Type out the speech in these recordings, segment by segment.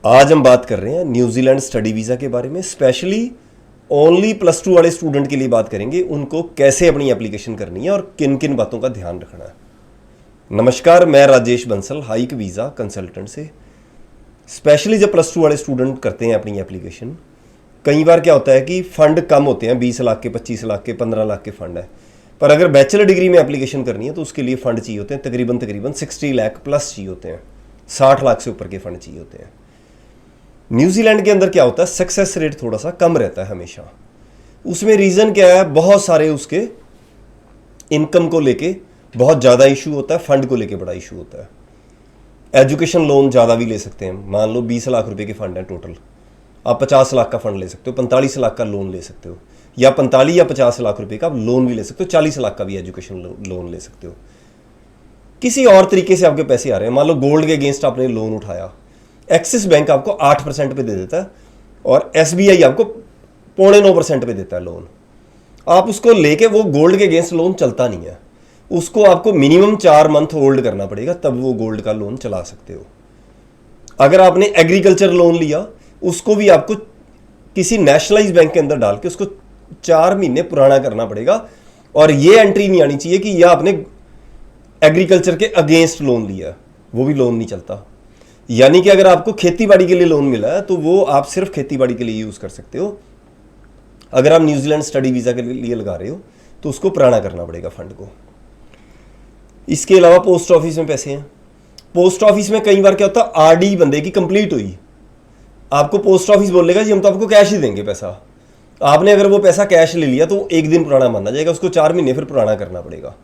आज हम बात कर रहे हैं न्यूजीलैंड स्टडी वीज़ा के बारे में। स्पेशली ओनली +2 वाले स्टूडेंट के लिए बात करेंगे, उनको कैसे अपनी एप्लीकेशन करनी है और किन किन बातों का ध्यान रखना है। नमस्कार, मैं Rajesh Bansal hike visa consultant से। स्पेशली जब +2 वाले स्टूडेंट करते हैं अपनी एप्लीकेशन, कई बार क्या होता है कि फ़ंड कम होते हैं, 20 लाख के, 25 लाख के, 15 लाख के फ़ंड है। पर अगर बैचलर डिग्री में एप्लीकेशन करनी है तो उसके लिए फ़ंड चाहिए होते हैं, तकरीबन 60 लाख प्लस चाहिए होते हैं, 60 लाख से ऊपर के फ़ंड चाहिए होते हैं। न्यूजीलैंड के अंदर क्या होता है, सक्सेस रेट थोड़ा सा कम रहता है हमेशा। उसमें रीज़न क्या है, बहुत सारे उसके इनकम को लेके बहुत ज़्यादा इशू होता है, फंड को लेके बड़ा इशू होता है। एजुकेशन लोन ज़्यादा भी ले सकते हैं, मान लो 20 लाख रुपए के फ़ंड है टोटल, आप 50 लाख का फ़ंड ले सकते हो, 45 लाख का लोन ले सकते हो, या 45 या 50 लाख रुपए का लोन भी ले सकते हो, 40 लाख का भी एजुकेशन लोन ले सकते हो। किसी और तरीके से आपके पैसे आ रहे हैं, मान लो गोल्ड के अगेंस्ट आपने लोन उठाया, एक्सिस बैंक आपको 8% पे दे देता है और SBI आपको 8.25% पे देता है लोन। आप उसको लेके, वो गोल्ड के अगेंस्ट लोन चलता नहीं है, उसको आपको मिनिमम 4 मंथ होल्ड करना पड़ेगा, तब वो गोल्ड का लोन चला सकते हो। अगर आपने एग्रीकल्चर लोन लिया, उसको भी आपको किसी नेशनलाइज बैंक के अंदर डाल के उसको 4 महीने पुराना करना पड़ेगा, और ये एंट्री नहीं आनी चाहिए कि यह आपने एग्रीकल्चर के अगेंस्ट लोन लिया, वो भी लोन नहीं चलता। यानी कि अगर आपको खेती बाड़ी के लिए लोन मिला है तो वो आप सिर्फ खेती बाड़ी के लिए यूज़ कर सकते हो। अगर आप न्यूजीलैंड स्टडी वीज़ा के लिए लगा रहे हो तो उसको पुराना करना पड़ेगा फंड को। इसके अलावा पोस्ट ऑफिस में पैसे हैं। पोस्ट ऑफिस में कई बार क्या होता है, RD बंदे की कंप्लीट हुई, आपको पोस्ट ऑफिस बोलेगा जी हम तो आपको कैश ही देंगे पैसा। आपने अगर वो पैसा कैश ले लिया तो एक दिन पुराना माना जाएगा, उसको 4 महीने फिर पुराना करना पड़ेगा।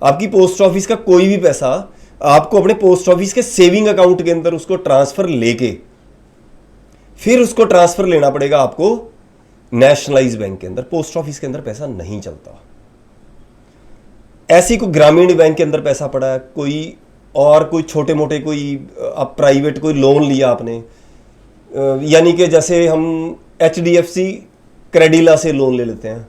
आपकी पोस्ट ऑफिस का कोई भी पैसा आपको अपने पोस्ट ऑफिस के सेविंग अकाउंट के अंदर उसको ट्रांसफर लेके फिर उसको ट्रांसफर लेना पड़ेगा आपको नेशनलाइज बैंक के अंदर। पोस्ट ऑफिस के अंदर पैसा नहीं चलता। ऐसी कोई ग्रामीण बैंक के अंदर पैसा पड़ा है, कोई और कोई छोटे मोटे कोई आप प्राइवेट कोई लोन लिया आपने, यानी कि जैसे हम HDFC क्रेडिला से लोन ले लेते हैं,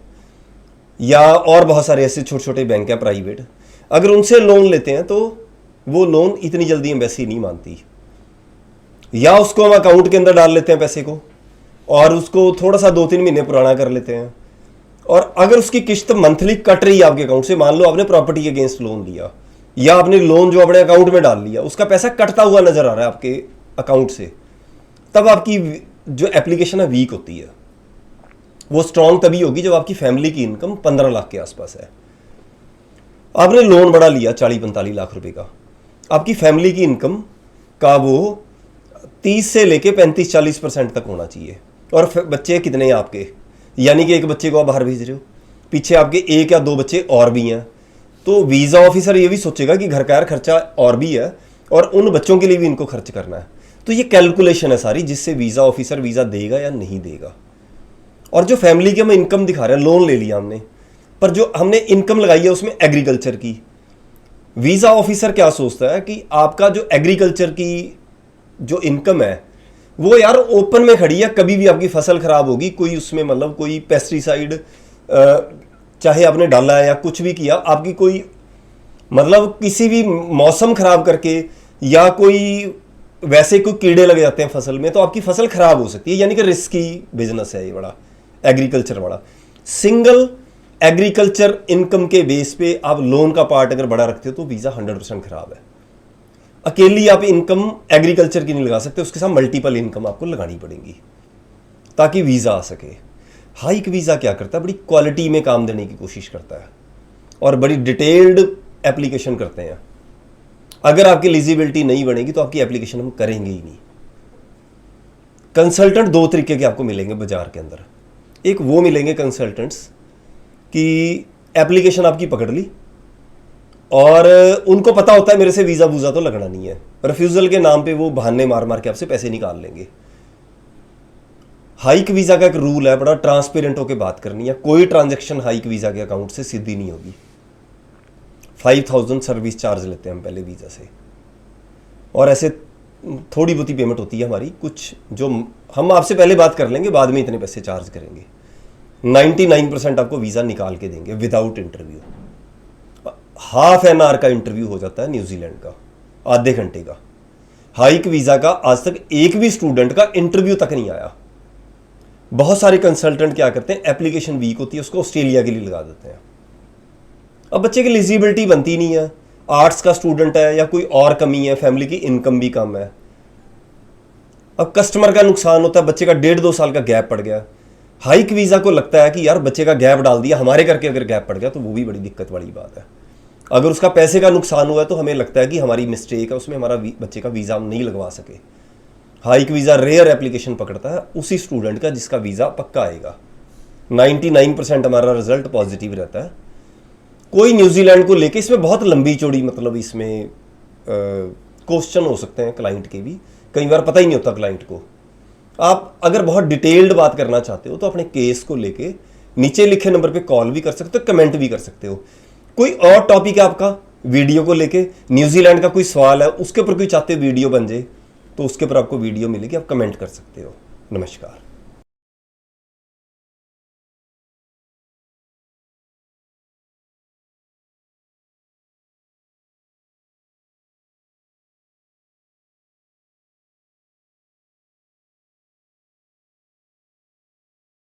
या और बहुत सारे ऐसे छोटे छोटे बैंक हैं प्राइवेट, अगर उनसे लोन लेते हैं तो वो लोन इतनी जल्दी एम्बेसी नहीं मानती, या उसको हम अकाउंट के अंदर डाल लेते हैं पैसे को और उसको थोड़ा सा 2-3 महीने पुराना कर लेते हैं। और अगर उसकी किस्त मंथली कट रही है आपके अकाउंट से, मान लो आपने प्रॉपर्टी के अगेंस्ट लोन लिया या आपने लोन जो अपने अकाउंट में डाल लिया, उसका पैसा कटता हुआ नजर आ रहा है आपके अकाउंट से, तब आपकी जो एप्लीकेशन है वीक होती है। वो स्ट्रांग तभी होगी जब आपकी फैमिली की इनकम 15 लाख के आसपास है। आपने लोन बड़ा लिया 40-45 लाख रुपए का, आपकी फैमिली की इनकम का वो 30 से लेके 35-40% तक होना चाहिए। और बच्चे कितने हैं आपके, यानी कि एक बच्चे को आप बाहर भेज रहे हो, पीछे आपके 1 या 2 बच्चे और भी हैं, तो वीज़ा ऑफिसर ये भी सोचेगा कि घर का यार खर्चा और भी है और उन बच्चों के लिए भी इनको खर्च करना है। तो ये कैलकुलेशन है सारी, जिससे वीज़ा ऑफिसर वीज़ा देगा या नहीं देगा। और जो फैमिली की हम इनकम दिखा रहे हैं, लोन ले लिया हमने, पर जो हमने इनकम लगाई है उसमें एग्रीकल्चर की, वीज़ा ऑफिसर क्या सोचता है कि आपका जो एग्रीकल्चर की जो इनकम है वो यार ओपन में खड़ी है, कभी भी आपकी फसल खराब होगी, कोई उसमें मतलब कोई पेस्टिसाइड चाहे आपने डाला है या कुछ भी किया, आपकी कोई मतलब किसी भी मौसम खराब करके या कोई वैसे कोई कीड़े लग जाते हैं फसल में तो आपकी फसल खराब हो सकती है। यानी कि रिस्की बिजनेस है ये बड़ा एग्रीकल्चर वाला। सिंगल एग्रीकल्चर इनकम के बेस पे आप लोन का पार्ट अगर बड़ा रखते हो तो वीज़ा 100% खराब है। अकेली आप इनकम एग्रीकल्चर की नहीं लगा सकते, उसके साथ मल्टीपल इनकम आपको लगानी पड़ेगी ताकि वीज़ा आ सके। हाइक वीज़ा क्या करता है, बड़ी क्वालिटी में काम देने की कोशिश करता है और बड़ी डिटेल्ड एप्लीकेशन करते हैं। अगर आपकी एलिजिबिलिटी नहीं बनेगी तो आपकी एप्लीकेशन हम करेंगे ही नहीं। कंसल्टेंट 2 तरीके के आपको मिलेंगे बाजार के अंदर। एक वो मिलेंगे कंसल्टेंट्स कि एप्लीकेशन आपकी पकड़ ली और उनको पता होता है मेरे से वीज़ा वूज़ा तो लगना नहीं है, रिफ्यूज़ल के नाम पे वो बहाने मार मार के आपसे पैसे निकाल लेंगे। हाइक वीज़ा का एक रूल है, बड़ा ट्रांसपेरेंट होकर बात करनी है। कोई ट्रांजैक्शन हाइक वीज़ा के अकाउंट से सीधी नहीं होगी। 5000 सर्विस चार्ज लेते हैं हम पहले वीज़ा से, और ऐसे थोड़ी बहुत ही पेमेंट होती है हमारी, कुछ जो हम आपसे पहले बात कर लेंगे, बाद में इतने पैसे चार्ज करेंगे। 99% आपको वीज़ा निकाल के देंगे विदाउट इंटरव्यू। ½ एन आवर का इंटरव्यू हो जाता है न्यूजीलैंड का, आधे घंटे का। हाइक वीज़ा का आज तक एक भी स्टूडेंट का इंटरव्यू तक नहीं आया। बहुत सारे कंसल्टेंट क्या करते हैं, एप्लीकेशन वीक होती है उसको ऑस्ट्रेलिया के लिए लगा देते हैं। अब बच्चे की एलिजिबिलिटी बनती नहीं है, आर्ट्स का स्टूडेंट है या कोई और कमी है, फैमिली की इनकम भी कम है। अब कस्टमर का नुकसान होता है, बच्चे का 1.5-2 साल का गैप पड़ गया। हाइक वीज़ा को लगता है कि यार बच्चे का गैप डाल दिया, हमारे करके अगर गैप पड़ गया तो वो भी बड़ी दिक्कत वाली बात है। अगर उसका पैसे का नुकसान हुआ है तो हमें लगता है कि हमारी मिस्टेक है, उसमें हमारा बच्चे का वीज़ा हम नहीं लगवा सके। हाइक वीज़ा रेयर एप्लीकेशन पकड़ता है उसी स्टूडेंट का जिसका वीज़ा पक्का आएगा। 99% हमारा रिजल्ट पॉजिटिव रहता है। कोई न्यूजीलैंड को लेके इसमें बहुत लंबी चौड़ी मतलब इसमें क्वेश्चन हो सकते हैं क्लाइंट के भी, कई बार पता ही नहीं होता क्लाइंट को। आप अगर बहुत डिटेल्ड बात करना चाहते हो तो अपने केस को लेके नीचे लिखे नंबर पे कॉल भी कर सकते हो, कमेंट भी कर सकते हो। कोई और टॉपिक है आपका वीडियो को लेके, न्यूजीलैंड का कोई सवाल है उसके ऊपर कोई चाहते वीडियो बन जाए तो उसके ऊपर आपको वीडियो मिलेगी, आप कमेंट कर सकते हो। नमस्कार।